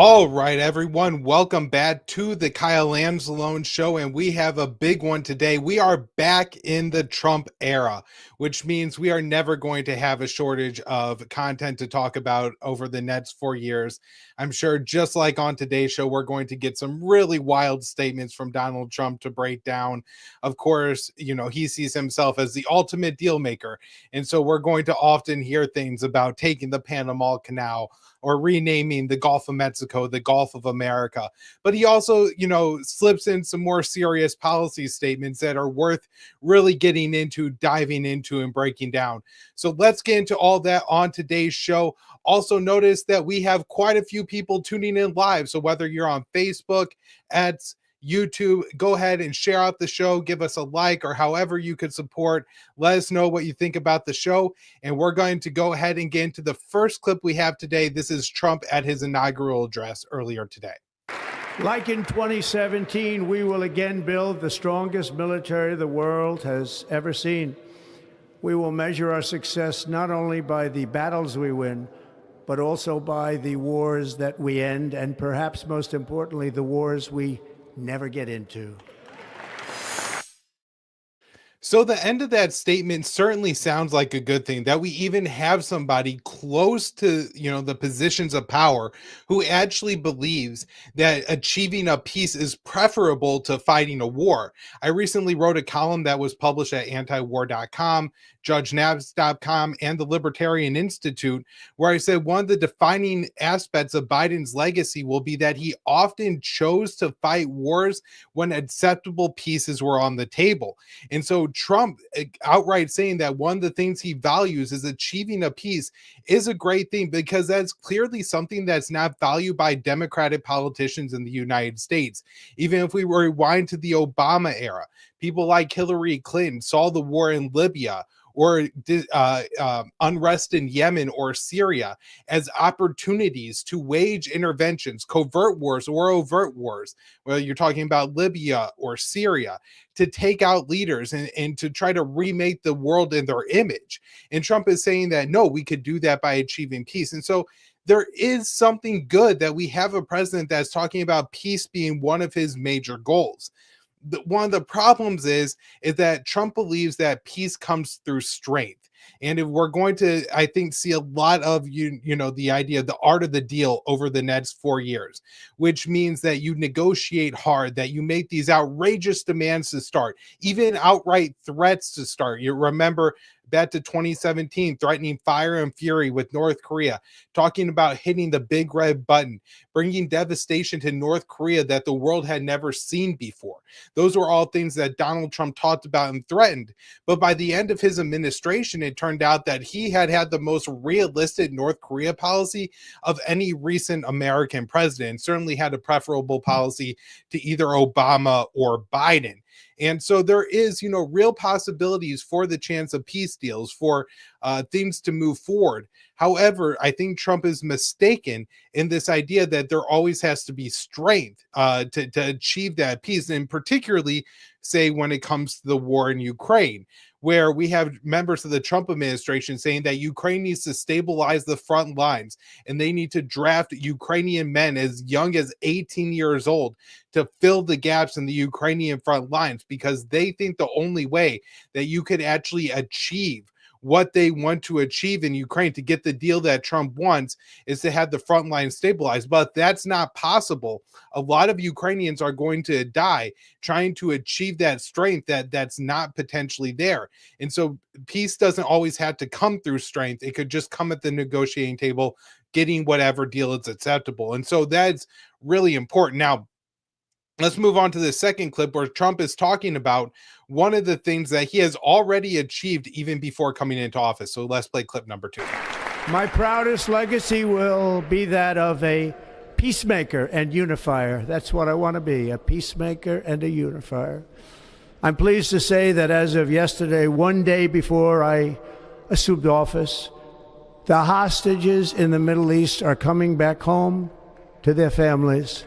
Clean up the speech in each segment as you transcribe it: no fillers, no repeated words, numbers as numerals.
All right, everyone, welcome back to the Kyle Lanzalone Show, and we have a big one today. We are back in the Trump era, which means we are never going to have a shortage of content to talk about over the next 4 years. I'm sure, just like on today's show, we're going to get some really wild statements from Donald Trump to break down. Of course, he sees himself as the ultimate deal maker, and so we're going to often hear things about taking the Panama Canal or renaming the Gulf of Mexico the Gulf of America. But he also, slips in some more serious policy statements that are worth really getting into, diving into, and breaking down. So let's get into all that on today's show. Also, notice that we have quite a few people tuning in live. So whether you're on Facebook, at YouTube, go ahead and share out the show, give us a like, or however you could support. Let us know what you think about the show. And we're going to go ahead and get into the first clip we have today. This is Trump at his inaugural address earlier today. Like in 2017, we will again build the strongest military the world has ever seen. We will measure our success not only by the battles we win, but also by the wars that we end, and perhaps most importantly, the wars we never get into. So the end of that statement certainly sounds like a good thing, that we even have somebody close to, the positions of power who actually believes that achieving a peace is preferable to fighting a war. I recently wrote a column that was published at antiwar.com, judgenabs.com, and the Libertarian Institute, where I said one of the defining aspects of Biden's legacy will be that he often chose to fight wars when acceptable pieces were on the table. And so Trump outright saying that one of the things he values is achieving a peace is a great thing, because that's clearly something that's not valued by Democratic politicians in the United States. Even if we rewind to the Obama era, people like Hillary Clinton saw the war in Libya or unrest in Yemen or Syria as opportunities to wage interventions, covert wars or overt wars, whether you're talking about Libya or Syria, to take out leaders and to try to remake the world in their image. And Trump is saying that, no, we could do that by achieving peace. And so there is something good that we have a president that's talking about peace being one of his major goals. One of the problems is that Trump believes that peace comes through strength. And if we're going to, I think, see a lot of the idea of the art of the deal over the next 4 years, which means that you negotiate hard, that you make these outrageous demands to start, even outright threats to start. You remember back to 2017, threatening fire and fury with North Korea, talking about hitting the big red button, bringing devastation to North Korea that the world had never seen before. Those were all things that Donald Trump talked about and threatened. But by the end of his administration, it turned out that he had the most realistic North Korea policy of any recent American president, certainly had a preferable policy to either Obama or Biden. And so there is, real possibilities for the chance of peace deals, for things to move forward. However, I think Trump is mistaken in this idea that there always has to be strength to achieve that peace, and particularly, say, when it comes to the war in Ukraine, where we have members of the Trump administration saying that Ukraine needs to stabilize the front lines and they need to draft Ukrainian men as young as 18 years old to fill the gaps in the Ukrainian front lines, because they think the only way that you could actually achieve what they want to achieve in Ukraine, to get the deal that Trump wants, is to have the front line stabilized. But that's not possible. A lot of Ukrainians are going to die trying to achieve that strength that's not potentially there. And so peace doesn't always have to come through strength. It could just come at the negotiating table, getting whatever deal is acceptable. And so that's really important. Now, let's move on to the second clip, where Trump is talking about one of the things that he has already achieved even before coming into office. So let's play clip number 2. My proudest legacy will be that of a peacemaker and unifier. That's what I want to be, a peacemaker and a unifier. I'm pleased to say that as of yesterday, one day before I assumed office, the hostages in the Middle East are coming back home to their families.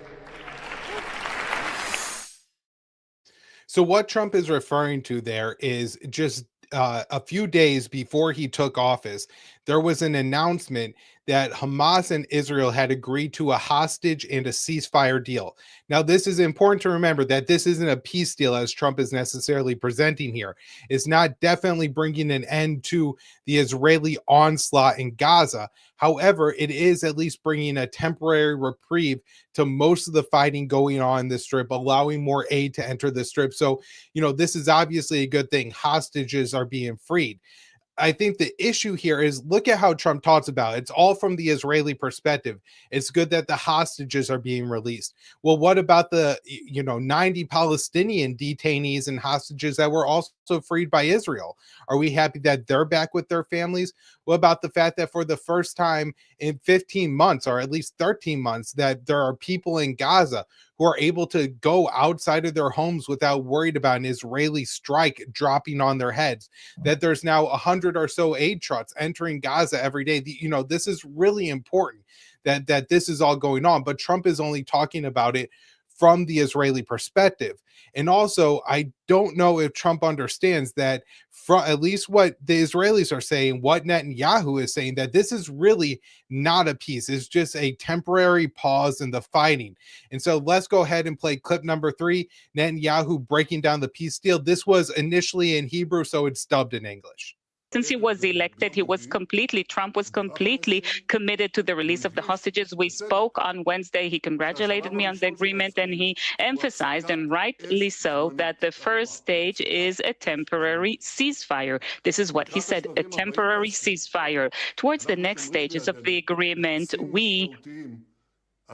So what Trump is referring to there is just a few days before he took office, there was an announcement that Hamas and Israel had agreed to a hostage and a ceasefire deal. Now, this is important to remember that this isn't a peace deal as Trump is necessarily presenting here. It's not definitely bringing an end to the Israeli onslaught in Gaza. However, it is at least bringing a temporary reprieve to most of the fighting going on in the strip, allowing more aid to enter the strip. So, this is obviously a good thing. Hostages are being freed. I think the issue here is look at how Trump talks about it. It's all from the Israeli perspective. It's good that the hostages are being released. Well, what about the 90 Palestinian detainees and hostages that were also freed by Israel? Are we happy that they're back with their families? What about the fact that for the first time in 15 months, or at least 13 months, that there are people in Gaza who are able to go outside of their homes without worried about an Israeli strike dropping on their heads, that there's now 100 or so aid trucks entering Gaza every day. This is really important that this is all going on, but Trump is only talking about it from the Israeli perspective. And also, I don't know if Trump understands that, from at least what the Israelis are saying, what Netanyahu is saying, that this is really not a peace. It's just a temporary pause in the fighting. And so let's go ahead and play clip number 3, Netanyahu breaking down the peace deal. This was initially in Hebrew, so it's dubbed in English. Since he was elected, Trump was completely committed to the release of the hostages. We spoke on Wednesday. He congratulated me on the agreement, and he emphasized, and rightly so, that the first stage is a temporary ceasefire. This is what he said, a temporary ceasefire. Towards the next stages of the agreement, we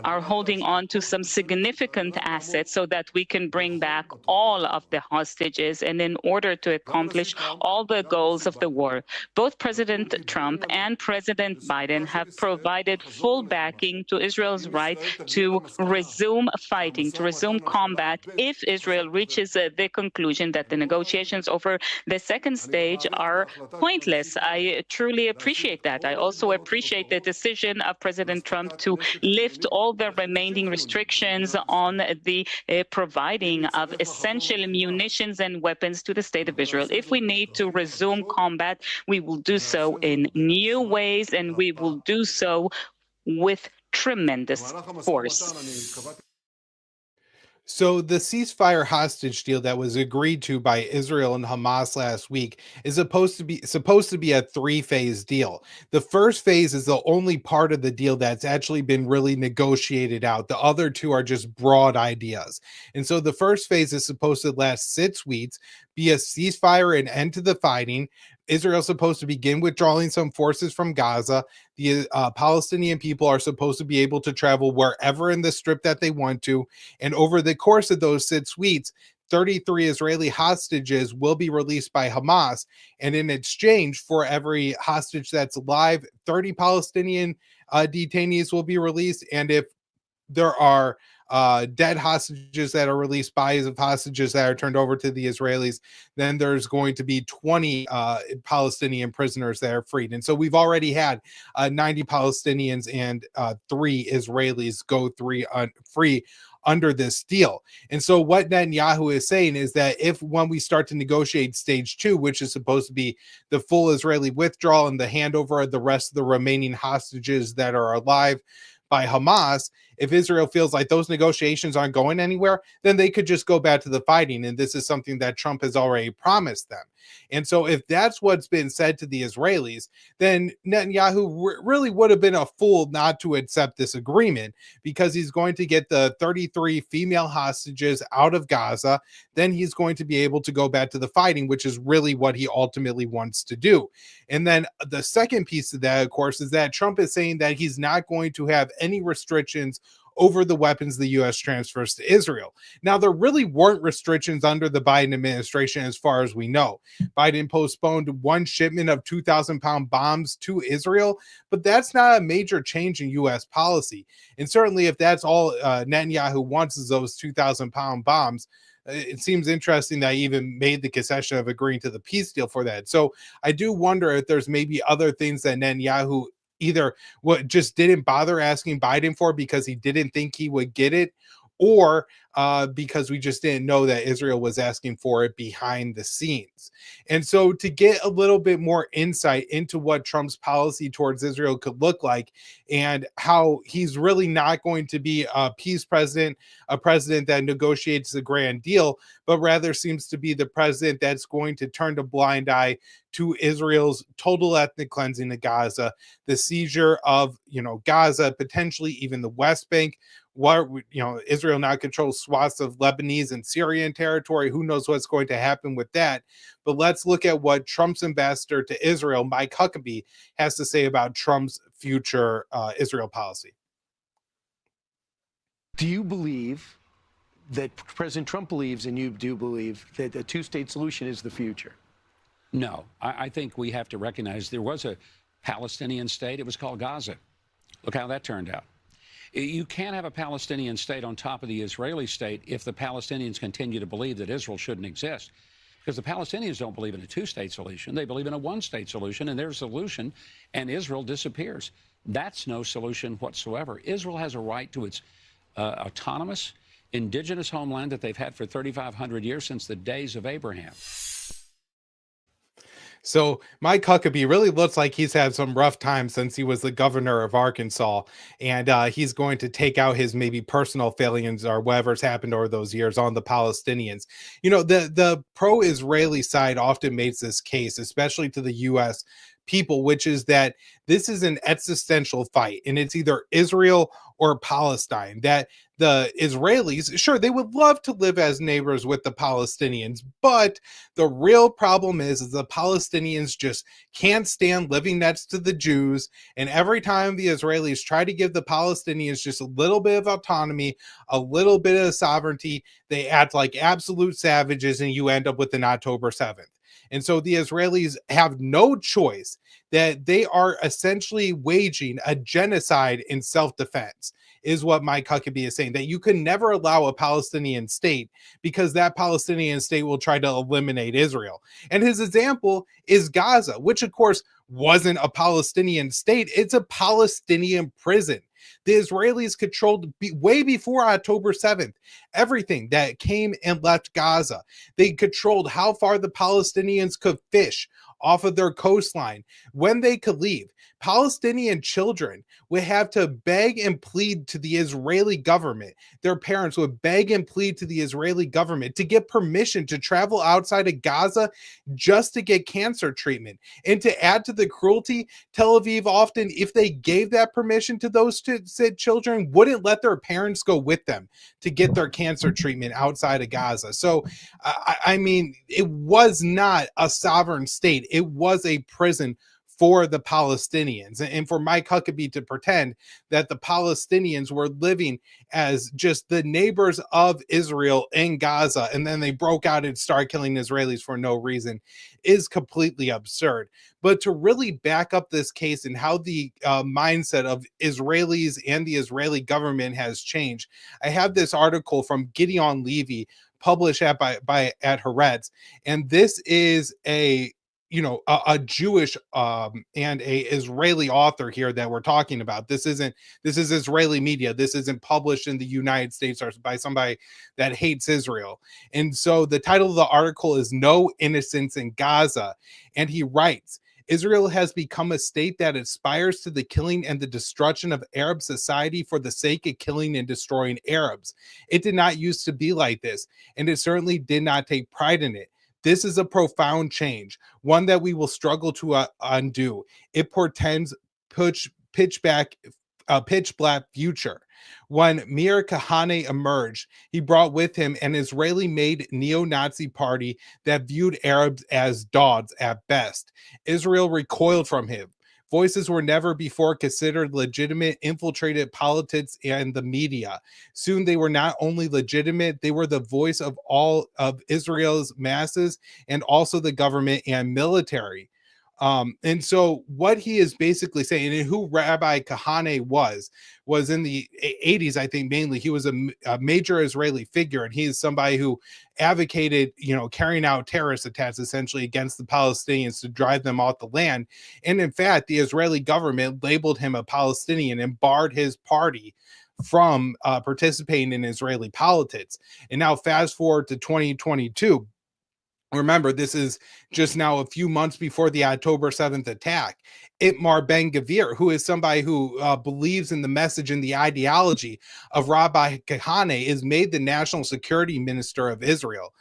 are holding on to some significant assets so that we can bring back all of the hostages, and in order to accomplish all the goals of the war. Both President Trump and President Biden have provided full backing to Israel's right to resume fighting, to resume combat, if Israel reaches the conclusion that the negotiations over the second stage are pointless. I truly appreciate that. I also appreciate the decision of President Trump to lift all the remaining restrictions on the providing of essential munitions and weapons to the state of Israel. If we need to resume combat, we will do so in new ways, and we will do so with tremendous force. So the ceasefire hostage deal that was agreed to by Israel and Hamas last week is supposed to be a 3-phase deal. The first phase is the only part of the deal that's actually been really negotiated out. The other 2 are just broad ideas. And so the first phase is supposed to last 6 weeks, be a ceasefire and end to the fighting. Israel's supposed to begin withdrawing some forces from Gaza. The Palestinian people are supposed to be able to travel wherever in the strip that they want to. And over the course of those 6 weeks, 33 Israeli hostages will be released by Hamas. And in exchange for every hostage that's alive, 30 Palestinian detainees will be released. And if there are dead hostages that are released, bodies of hostages that are turned over to the Israelis, then there's going to be 20 Palestinian prisoners that are freed. And so we've already had 90 Palestinians and 3 Israelis go free under this deal. And so what Netanyahu is saying is that when we start to negotiate stage 2, which is supposed to be the full Israeli withdrawal and the handover of the rest of the remaining hostages that are alive by Hamas, if Israel feels like those negotiations aren't going anywhere, then they could just go back to the fighting. And this is something that Trump has already promised them. And so if that's what's been said to the Israelis, then Netanyahu really would have been a fool not to accept this agreement, because he's going to get the 33 female hostages out of Gaza. Then he's going to be able to go back to the fighting, which is really what he ultimately wants to do. And then the second piece of that, of course, is that Trump is saying that he's not going to have any restrictions over the weapons the U.S. transfers to Israel. Now, there really weren't restrictions under the Biden administration, as far as we know. Biden postponed one shipment of 2,000-pound bombs to Israel, but that's not a major change in U.S. policy. And certainly, if that's all Netanyahu wants is those 2,000-pound bombs, it seems interesting that he even made the concession of agreeing to the peace deal for that. So I do wonder if there's maybe other things that Netanyahu either just didn't bother asking Biden for because he didn't think he would get it, or because we just didn't know that Israel was asking for it behind the scenes. And so, to get a little bit more insight into what Trump's policy towards Israel could look like, and how he's really not going to be a peace president, a president that negotiates a grand deal, but rather seems to be the president that's going to turn a blind eye to Israel's total ethnic cleansing of Gaza, the seizure of, Gaza, potentially even the West Bank. What, Israel now controls swaths of Lebanese and Syrian territory. Who knows what's going to happen with that? But let's look at what Trump's ambassador to Israel, Mike Huckabee, has to say about Trump's future Israel policy. Do you believe that President Trump believes, and you do believe, that a two-state solution is the future? No, I think we have to recognize there was a Palestinian state. It was called Gaza. Look how that turned out. You can't have a Palestinian state on top of the Israeli state if the Palestinians continue to believe that Israel shouldn't exist. Because the Palestinians don't believe in a two-state solution. They believe in a one-state solution, and their solution, and Israel disappears. That's no solution whatsoever. Israel has a right to its autonomous, indigenous homeland that they've had for 3,500 years, since the days of Abraham. So Mike Huckabee really looks like he's had some rough times since he was the governor of Arkansas, and he's going to take out his maybe personal failings or whatever's happened over those years on the Palestinians. The pro-Israeli side often makes this case, especially to the U.S. people, which is that this is an existential fight, and it's either Israel or Palestine. That the Israelis, sure, they would love to live as neighbors with the Palestinians, but the real problem is the Palestinians just can't stand living next to the Jews. And every time the Israelis try to give the Palestinians just a little bit of autonomy, a little bit of sovereignty, they act like absolute savages, and you end up with an October 7th. And so the Israelis have no choice, that they are essentially waging a genocide in self-defense, is what Mike Huckabee is saying, that you can never allow a Palestinian state because that Palestinian state will try to eliminate Israel. And his example is Gaza, which of course wasn't a Palestinian state. It's a Palestinian prison. The Israelis controlled way before October 7th everything that came and left Gaza. They controlled how far the Palestinians could fish off of their coastline, when they could leave. Palestinian children would have to beg and plead to the Israeli government. Their parents would beg and plead to the Israeli government to get permission to travel outside of Gaza just to get cancer treatment. And to add to the cruelty, Tel Aviv often, if they gave that permission to those said children, wouldn't let their parents go with them to get their cancer treatment outside of Gaza. So, I mean, it was not a sovereign state. It was a prison for the Palestinians. And for Mike Huckabee to pretend that the Palestinians were living as just the neighbors of Israel in Gaza, and then they broke out and started killing Israelis for no reason, is completely absurd. But to really back up this case and how the mindset of Israelis and the Israeli government has changed, I have this article from Gideon Levy published at Haaretz, and this is a Jewish and a Israeli author here that we're talking about. This is Israeli media. This isn't published in the United States or by somebody that hates Israel. And so the title of the article is "No Innocence in Gaza." And he writes, Israel has become a state that aspires to the killing and the destruction of Arab society for the sake of killing and destroying Arabs. It did not used to be like this, and it certainly did not take pride in it. This is a profound change, one that we will struggle to undo. It portends pitch black future. When Mir Kahane emerged, he brought with him an Israeli-made neo-Nazi party that viewed Arabs as dogs at best. Israel recoiled from him. Voices were never before considered legitimate, infiltrated politics and the media. Soon they were not only legitimate, they were the voice of all of Israel's masses and also the government and military. And so what he is basically saying, and who Rabbi Kahane was in the 80s, I think mainly, he was a major Israeli figure, and he is somebody who advocated, carrying out terrorist attacks essentially against the Palestinians to drive them off the land. And in fact, the Israeli government labeled him a Palestinian and barred his party from participating in Israeli politics. And now fast forward to 2022. Remember, this is just now a few months before the October 7th attack. Itmar Ben-Gvir, who is somebody who believes in the message and the ideology of Rabbi Kahane, is made the national security minister of Israel.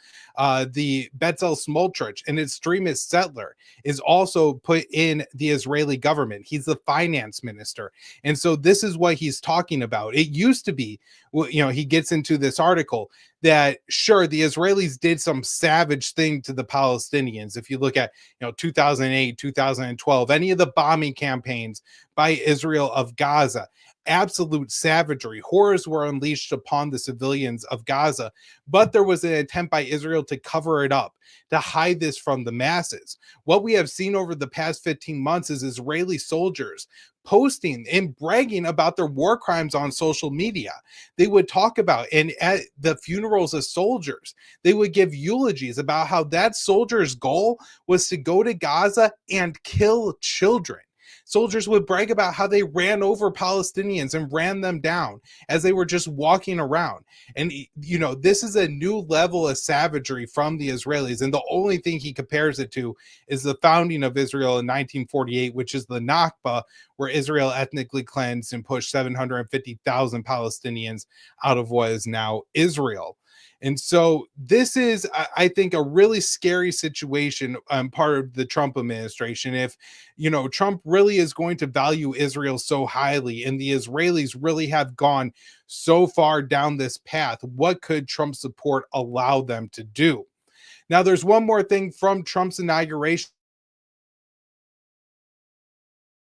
The Bezalel Smotrich, an extremist settler, is also put in the Israeli government. He's the finance minister. And so this is what he's talking about. It used to be, he gets into this article that sure, the Israelis did some savage thing to the Palestinians. If you look at 2008, 2012, any of the bombing campaigns by Israel of Gaza, absolute savagery, horrors were unleashed upon the civilians of Gaza. But there was an attempt by Israel to cover it up, to hide this from the masses. What we have seen over the past 15 months is Israeli soldiers posting and bragging about their war crimes on social media. They would talk about, and at the funerals of soldiers, they would give eulogies about how that soldier's goal was to go to Gaza and kill children. Soldiers would brag about how they ran over Palestinians and ran them down as they were just walking around. And, this is a new level of savagery from the Israelis. And the only thing he compares it to is the founding of Israel in 1948, which is the Nakba, where Israel ethnically cleansed and pushed 750,000 Palestinians out of what is now Israel. And so this is, I think, a really scary situation part of the Trump administration. If, Trump really is going to value Israel so highly and the Israelis really have gone so far down this path, what could Trump's support allow them to do? Now, there's one more thing from Trump's inauguration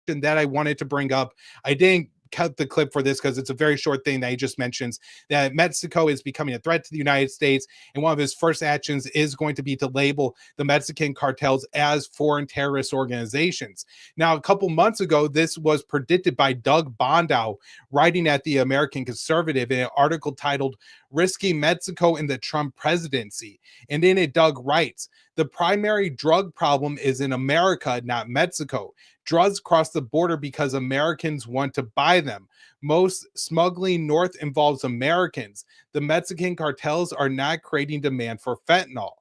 that I wanted to bring up. I didn't cut the clip for this because it's a very short thing that he just mentions that Mexico is becoming a threat to the United States, and one of his first actions is going to be to label the Mexican cartels as foreign terrorist organizations. Now, a couple months ago, this was predicted by Doug Bondow, writing at the American Conservative in an article titled "Risking Mexico in the Trump Presidency." And in it, Doug writes, "The primary drug problem is in America, not Mexico. Drugs cross the border because Americans want to buy them. Most smuggling north involves Americans. The Mexican cartels are not creating demand for fentanyl.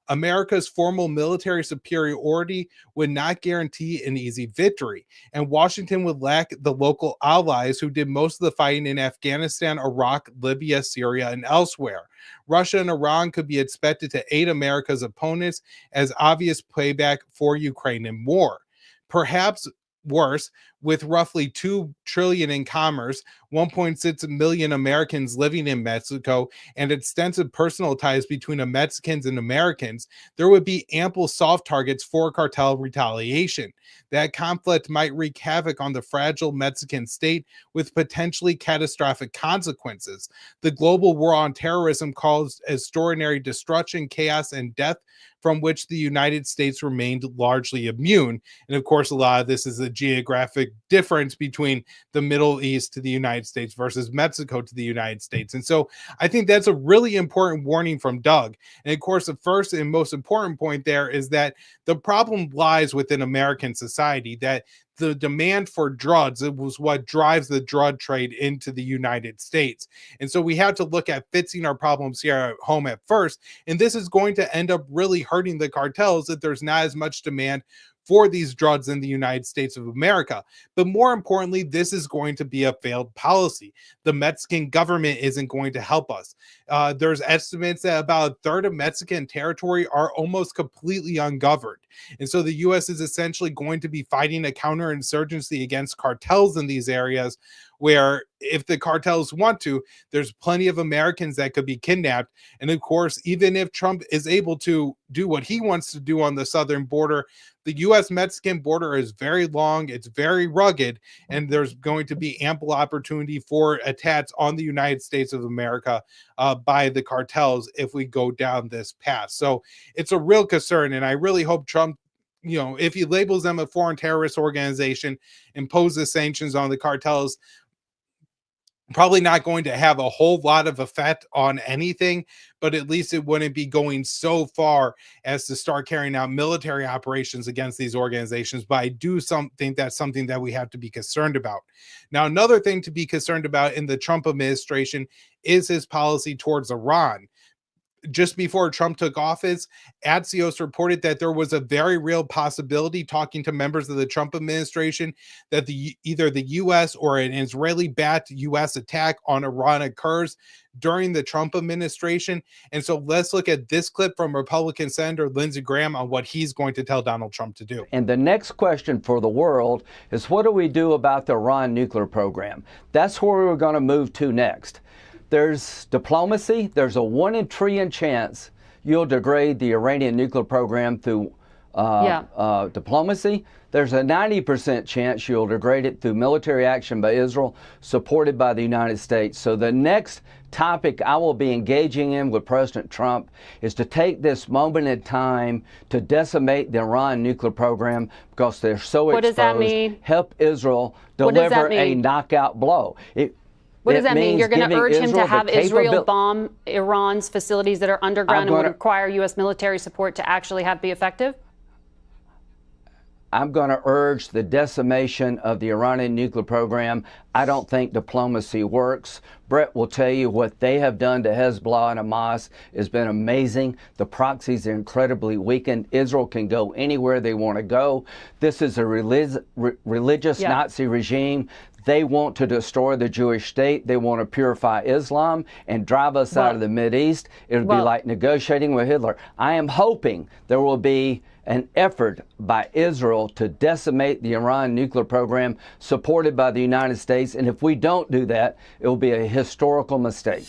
America's formal military superiority would not guarantee an easy victory, and Washington would lack the local allies who did most of the fighting in Afghanistan, Iraq, Libya, Syria, and elsewhere. Russia and Iran could be expected to aid America's opponents as obvious payback for Ukrainian war. Perhaps worse, with roughly $2 trillion in commerce, 1.6 million Americans living in Mexico, and extensive personal ties between Mexicans and Americans, there would be ample soft targets for cartel retaliation. That conflict might wreak havoc on the fragile Mexican state with potentially catastrophic consequences. The global war on terrorism caused extraordinary destruction, chaos, and death from which the United States remained largely immune. And of course, a lot of this is a geographic difference between the Middle East to the United States versus Mexico to the United States. And so I think that's a really important warning from Doug. And of course, the first and most important point there is that the problem lies within American society, that the demand for drugs, it was what drives the drug trade into the United States. And so we have to look at fixing our problems here at home at first. And this is going to end up really hurting the cartels if there's not as much demand for these drugs in the United States of America. But more importantly, this is going to be a failed policy. The Mexican government isn't going to help us. There's estimates that about a third of Mexican territory are almost completely ungoverned. And so the U.S. is essentially going to be fighting a counterinsurgency against cartels in these areas, where if the cartels want to, there's plenty of Americans that could be kidnapped. And of course, even if Trump is able to do what he wants to do on the southern border, the U.S.-Mexican border is very long, it's very rugged, and there's going to be ample opportunity for attacks on the United States of America by the cartels if we go down this path. So it's a real concern, and I really hope Trump, if he labels them a foreign terrorist organization, imposes sanctions on the cartels, probably not going to have a whole lot of effect on anything, but at least it wouldn't be going so far as to start carrying out military operations against these organizations. But I do think that's something that we have to be concerned about. Now, another thing to be concerned about in the Trump administration is his policy towards Iran. Just before Trump took office, Axios reported that there was a very real possibility, talking to members of the Trump administration, that either the U.S. or an Israeli-backed U.S. attack on Iran occurs during the Trump administration. And so let's look at this clip from Republican Senator Lindsey Graham on what he's going to tell Donald Trump to do. And the next question for the world is, what do we do about the Iran nuclear program? That's where we're going to move to next. There's diplomacy. There's a 1 in a trillion chance you'll degrade the Iranian nuclear program through diplomacy. There's a 90% chance you'll degrade it through military action by Israel, supported by the United States. So the next topic I will be engaging in with President Trump is to take this moment in time to decimate the Iran nuclear program, because they're so exposed. What does that mean? Help Israel deliver a knockout blow. What does that mean? You're going to urge him to have Israel bomb Iran's facilities that are underground and would require U.S. military support to actually be effective? I'm going to urge the decimation of the Iranian nuclear program. I don't think diplomacy works. Brett will tell you what they have done to Hezbollah and Hamas has been amazing. The proxies are incredibly weakened. Israel can go anywhere they want to go. This is a religious Nazi regime. They want to destroy the Jewish state. They want to purify Islam and drive us out of the Mideast. It would be like negotiating with Hitler. I am hoping there will be an effort by Israel to decimate the Iran nuclear program, supported by the United States. And if we don't do that, it will be a historical mistake.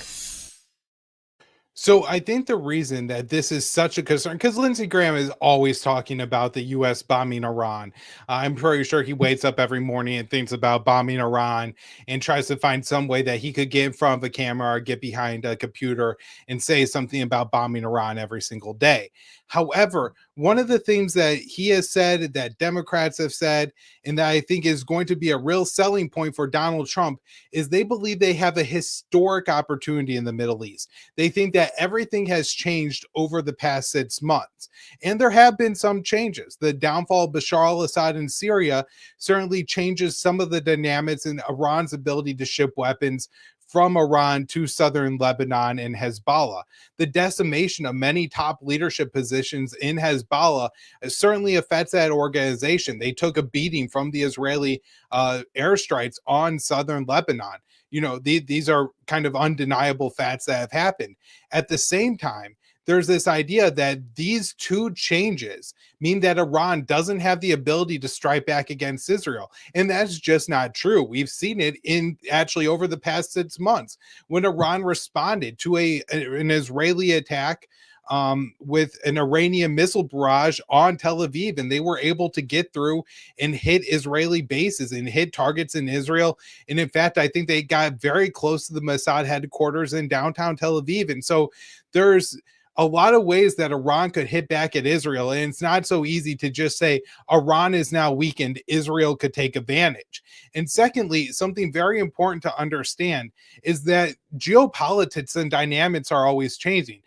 So I think the reason that this is such a concern, because Lindsey Graham is always talking about the U.S. bombing Iran. I'm pretty sure he wakes up every morning and thinks about bombing Iran and tries to find some way that he could get in front of a camera or get behind a computer and say something about bombing Iran every single day. However, one of the things that he has said, that Democrats have said, and that I think is going to be a real selling point for Donald Trump, is they believe they have a historic opportunity in the Middle East. They think that everything has changed over the past 6 months. And there have been some changes. The downfall of Bashar al-Assad in Syria certainly changes some of the dynamics in Iran's ability to ship weapons from Iran to southern Lebanon and Hezbollah. The decimation of many top leadership positions in Hezbollah certainly affects that organization. They took a beating from the Israeli airstrikes on southern Lebanon. You know, these are kind of undeniable facts that have happened. At the same time, there's this idea that these two changes mean that Iran doesn't have the ability to strike back against Israel. And that's just not true. We've seen it actually over the past 6 months when Iran responded to an Israeli attack with an Iranian missile barrage on Tel Aviv, and they were able to get through and hit Israeli bases and hit targets in Israel. And in fact, I think they got very close to the Mossad headquarters in downtown Tel Aviv. And so there's a lot of ways that Iran could hit back at Israel. And it's not so easy to just say Iran is now weakened, Israel could take advantage. And secondly, something very important to understand is that geopolitics and dynamics are always changing.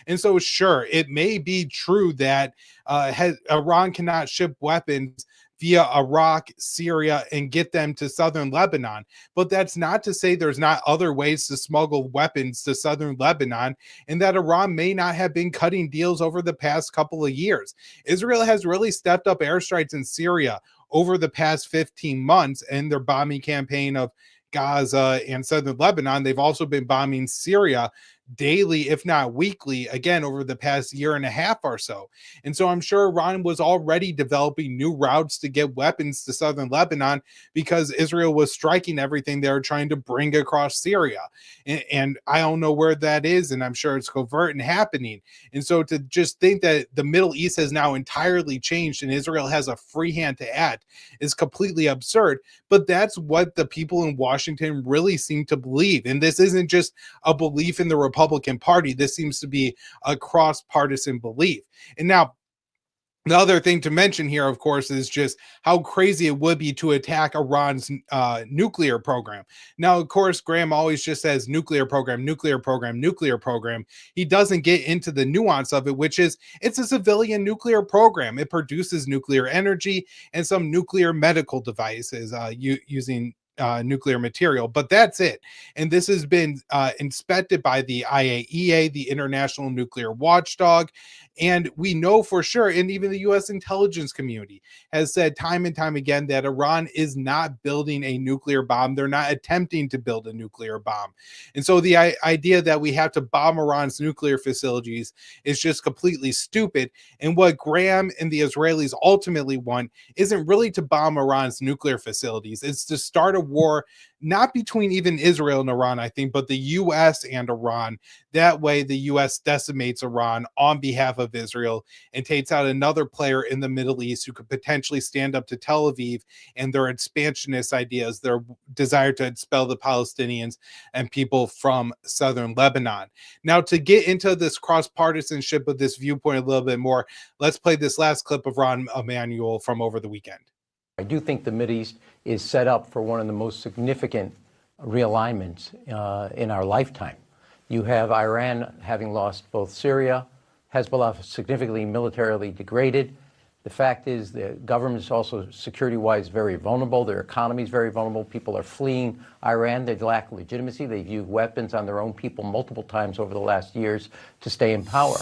And so, sure, it may be true that Iran cannot ship weapons via Iraq, Syria, and get them to southern Lebanon. But that's not to say there's not other ways to smuggle weapons to southern Lebanon, and that Iran may not have been cutting deals over the past couple of years. Israel has really stepped up airstrikes in Syria over the past 15 months in their bombing campaign of Gaza and southern Lebanon. They've also been bombing Syria daily, if not weekly, again, over the past year and a half or so. And so I'm sure Iran was already developing new routes to get weapons to southern Lebanon because Israel was striking everything they were trying to bring across Syria. And I don't know where that is, and I'm sure it's covert and happening. And so to just think that the Middle East has now entirely changed and Israel has a free hand to act is completely absurd. But that's what the people in Washington really seem to believe. And this isn't just a belief in the Republican Party. This seems to be a cross-partisan belief. And now, The other thing to mention here, of course, is just how crazy it would be to attack Iran's nuclear program. Now, of course, Graham always just says nuclear program, nuclear program, nuclear program. He doesn't get into the nuance of it, which is it's a civilian nuclear program. It produces nuclear energy and some nuclear medical devices using nuclear material, but that's it. And this has been inspected by the IAEA, the International Nuclear Watchdog. And we know for sure, and even the US intelligence community has said time and time again that Iran is not building a nuclear bomb. They're not attempting to build a nuclear bomb. And so the idea that we have to bomb Iran's nuclear facilities is just completely stupid. And what Graham and the Israelis ultimately want isn't really to bomb Iran's nuclear facilities. It's to start a war, not between even Israel and Iran, I think, but the US and Iran. That way, the US decimates Iran on behalf of Israel and takes out another player in the Middle East who could potentially stand up to Tel Aviv and their expansionist ideas, their desire to expel the Palestinians and people from southern Lebanon. Now, to get into this cross-partisanship of this viewpoint a little bit more, let's play this last clip of Ron Emanuel from over the weekend. I do think the Mideast is set up for one of the most significant realignments in our lifetime. You have Iran having lost both Syria, Hezbollah significantly militarily degraded. The fact is the government is also security-wise very vulnerable. Their economy is very vulnerable. People are fleeing Iran. They lack legitimacy. They've used weapons on their own people multiple times over the last years to stay in power.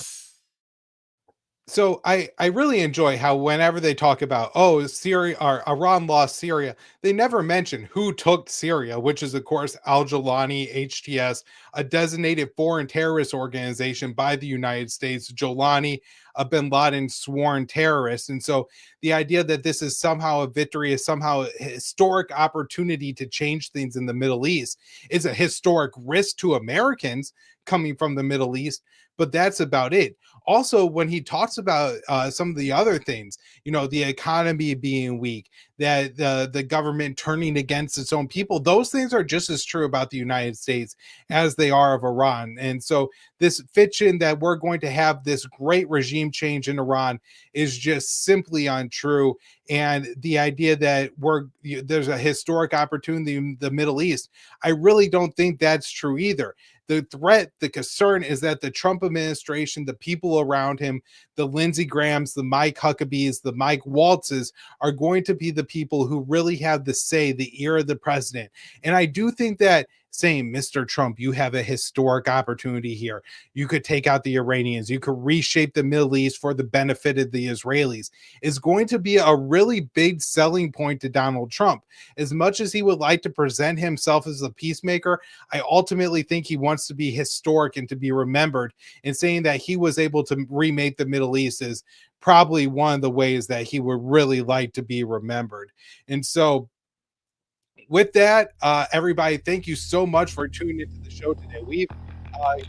So I really enjoy how whenever they talk about, oh, Syria or Iran lost Syria, they never mention who took Syria, which is, of course, Al-Jolani, HTS, a designated foreign terrorist organization by the United States. Jolani, a bin Laden sworn terrorist. And so the idea that this is somehow a victory, is somehow a historic opportunity to change things in the Middle East, is a historic risk to Americans coming from the Middle East, but that's about it. Also, when he talks about some of the other things, you know, the economy being weak, that the government turning against its own people, those things are just as true about the United States as they are of Iran. And so this fiction that we're going to have this great regime change in Iran is just simply untrue. And the idea that there's a historic opportunity in the Middle East, I really don't think that's true either. The threat, the concern is that the Trump administration, the people around him, the Lindsey Grahams, the Mike Huckabees, the Mike Waltzes are going to be the people who really have the say, the ear of the president. And I do think that saying, Mr. Trump, you have a historic opportunity here. You could take out the Iranians. You could reshape the Middle East for the benefit of the Israelis, is going to be a really big selling point to Donald Trump. As much as he would like to present himself as a peacemaker, I ultimately think he wants to be historic and to be remembered. And saying that he was able to remake the Middle East is probably one of the ways that he would really like to be remembered. And so with that, everybody, thank you so much for tuning into the show today. We've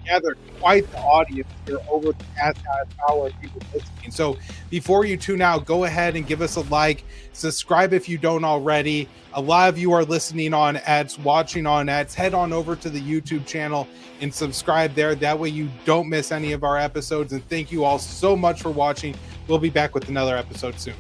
gathered quite the audience here over the past half hour of people listening. So before you tune out, go ahead and give us a like, subscribe if you don't already. A lot of you are listening on ads, watching on ads. Head on over to the YouTube channel and subscribe there. That way you don't miss any of our episodes. And thank you all so much for watching. We'll be back with another episode soon.